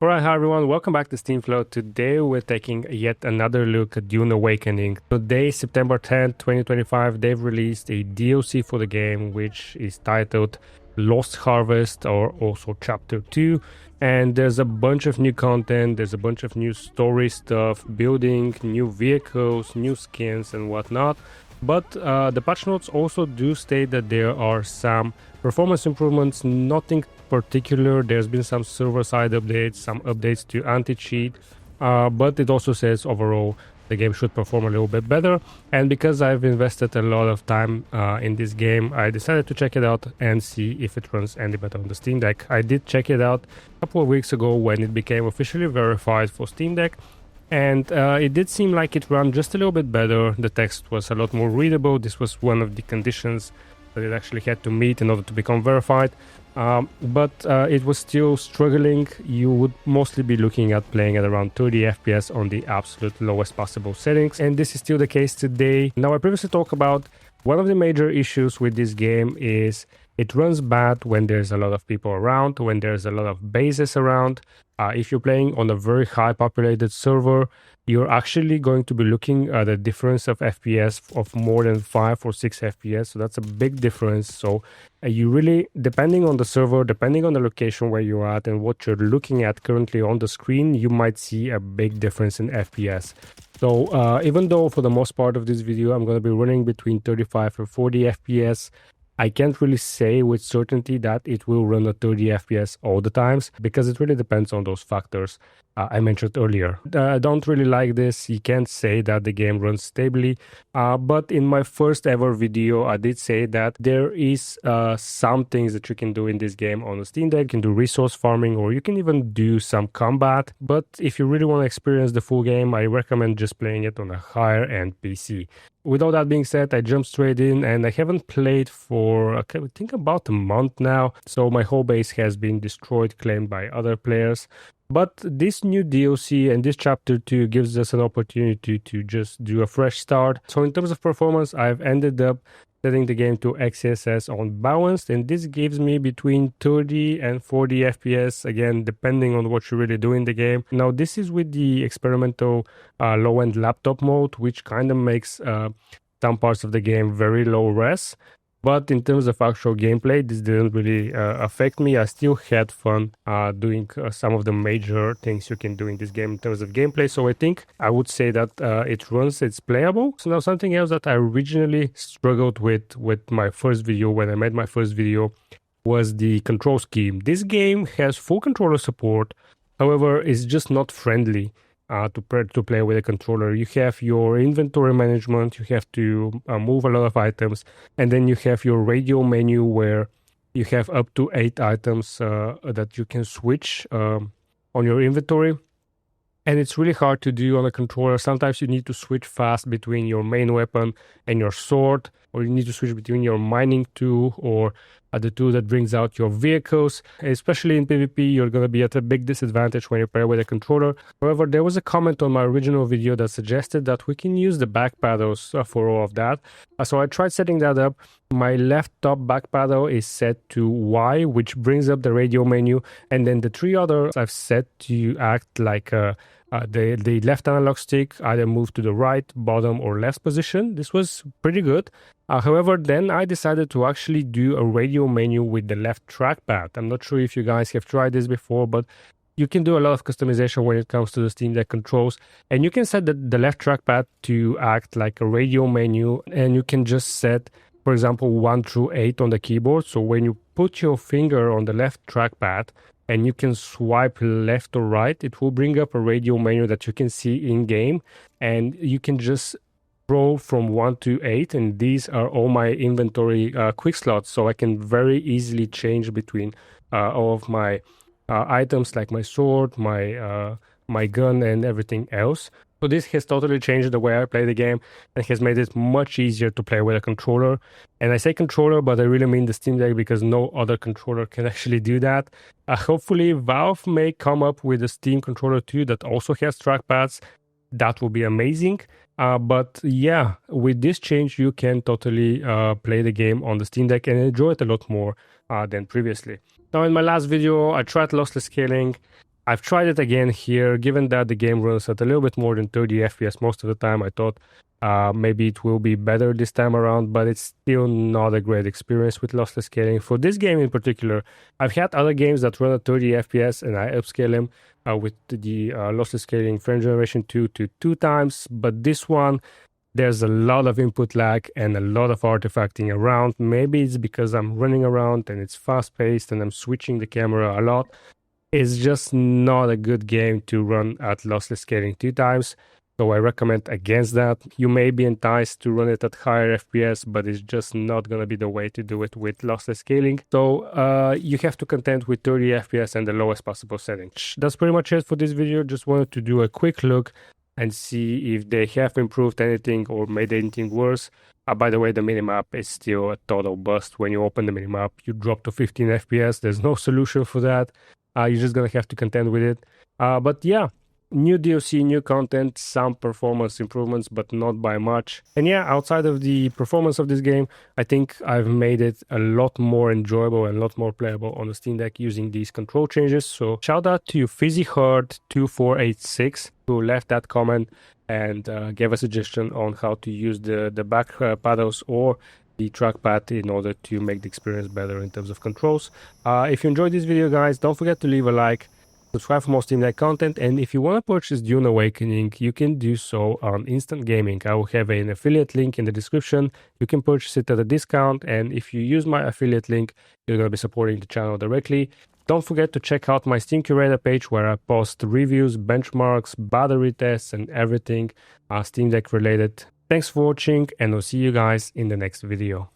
Alright, hi everyone, welcome back to SteamFlow. Today we're taking yet another look at Dune Awakening. Today, September 10th, 2025, they've released a DLC for the game which is titled Lost Harvest, or also Chapter 2. And there's a bunch of new content, there's a bunch of new story stuff, building, new vehicles, new skins and whatnot. But the patch notes also do state that there are some performance improvements, nothing particular. There's been some server-side updates, some updates to anti-cheat, but it also says overall the game should perform a little bit better. And because I've invested a lot of time in this game, I decided to check it out and see if it runs any better on the Steam Deck. I did check it out a couple of weeks ago when it became officially verified for Steam Deck. And it did seem like it ran just a little bit better. The text was a lot more readable. This was one of the conditions that it actually had to meet in order to become verified. But it was still struggling. You would mostly be looking at playing at around 30 FPS on the absolute lowest possible settings. And this is still the case today. Now, I previously talked about one of the major issues with this game is it runs bad when there's a lot of people around, when there's a lot of bases around. If you're playing on a very high populated server, you're actually going to be looking at a difference of FPS of more than 5 or 6 FPS. So that's a big difference. So you really, depending on the server, depending on the location where you're at and what you're looking at currently on the screen, you might see a big difference in FPS. So even though for the most part of this video, I'm going to be running between 35 and 40 FPS, I can't really say with certainty that it will run at 30 FPS all the times, because it really depends on those factors I mentioned earlier. I don't really like this. You can't say that the game runs stably, but in my first ever video, I did say that there is some things that you can do in this game on the Steam Deck. You can do resource farming, or you can even do some combat. But if you really want to experience the full game, I recommend just playing it on a higher end PC. With all that being said, I jumped straight in, and I haven't played for, I think, about a month now. So my whole base has been destroyed, claimed by other players. But this new DLC and this chapter 2 gives us an opportunity to just do a fresh start. So in terms of performance, I've ended up setting the game to XeSS on balanced, and this gives me between 30 and 40 FPS, again, depending on what you really do in the game. Now, this is with the experimental low-end laptop mode, which kind of makes some parts of the game very low res. But in terms of actual gameplay, this didn't really affect me. I still had fun doing some of the major things you can do in this game in terms of gameplay. So I think I would say that it runs, it's playable. So now something else that I originally struggled with my first video, when I made my first video, was the control scheme. This game has full controller support. However, it's just not friendly to play with a controller. You have your inventory management, you have to move a lot of items, and then you have your radio menu where you have up to 8 items that you can switch on your inventory. And it's really hard to do on a controller. Sometimes you need to switch fast between your main weapon and your sword, or you need to switch between your mining tool or the tool that brings out your vehicles. Especially in PvP, you're going to be at a big disadvantage when you play with a controller. However, there was a comment on my original video that suggested that we can use the back paddles for all of that. So I tried setting that up. My left top back paddle is set to Y, which brings up the radio menu. And then the 3 others I've set to act like the left analog stick, either move to the right, bottom, or left position. This was pretty good. However, then I decided to actually do a radio menu with the left trackpad. I'm not sure if you guys have tried this before, but you can do a lot of customization when it comes to the Steam Deck controls. And you can set the left trackpad to act like a radio menu, and you can just set, for example, 1 through 8 on the keyboard. So when you put your finger on the left trackpad, and you can swipe left or right, it will bring up a radio menu that you can see in game, and you can just scroll from 1 to 8, and these are all my inventory quick slots, so I can very easily change between all of my items, like my sword, my gun, and everything else. So this has totally changed the way I play the game and has made it much easier to play with a controller. And I say controller, but I really mean the Steam Deck, because no other controller can actually do that. Hopefully Valve may come up with a Steam controller too that also has trackpads. That will be amazing. But yeah, with this change, you can totally play the game on the Steam Deck and enjoy it a lot more than previously. Now, in my last video, I tried Lossless Scaling. I've tried it again here. Given that the game runs at a little bit more than 30 FPS most of the time, I thought maybe it will be better this time around, but it's still not a great experience with lossless scaling. For this game in particular, I've had other games that run at 30 FPS and I upscale them with the lossless scaling frame generation 2 to 2 times, but this one, there's a lot of input lag and a lot of artifacting around. Maybe it's because I'm running around and it's fast paced and I'm switching the camera a lot. It's just not a good game to run at lossless scaling 2 times. So I recommend against that. You may be enticed to run it at higher FPS, but it's just not going to be the way to do it with lossless scaling. So you have to contend with 30 FPS and the lowest possible setting. That's pretty much it for this video. Just wanted to do a quick look and see if they have improved anything or made anything worse. By the way, the minimap is still a total bust. When you open the minimap, you drop to 15 FPS. There's no solution for that. You're just going to have to contend with it. But yeah, new DLC, new content, some performance improvements, but not by much. And yeah, outside of the performance of this game, I think I've made it a lot more enjoyable and a lot more playable on the Steam Deck using these control changes. So shout out to FizzyHerd2486 who left that comment and gave a suggestion on how to use the back paddles or the trackpad in order to make the experience better in terms of controls. If you enjoyed this video, guys, don't forget to leave a like, subscribe for more Steam Deck content, and if you want to purchase Dune Awakening, you can do so on Instant Gaming. I will have an affiliate link in the description. You can purchase it at a discount, and if you use my affiliate link, you're going to be supporting the channel directly. Don't forget to check out my Steam Curator page where I post reviews, benchmarks, battery tests, and everything Steam Deck related. Thanks for watching, and I'll see you guys in the next video.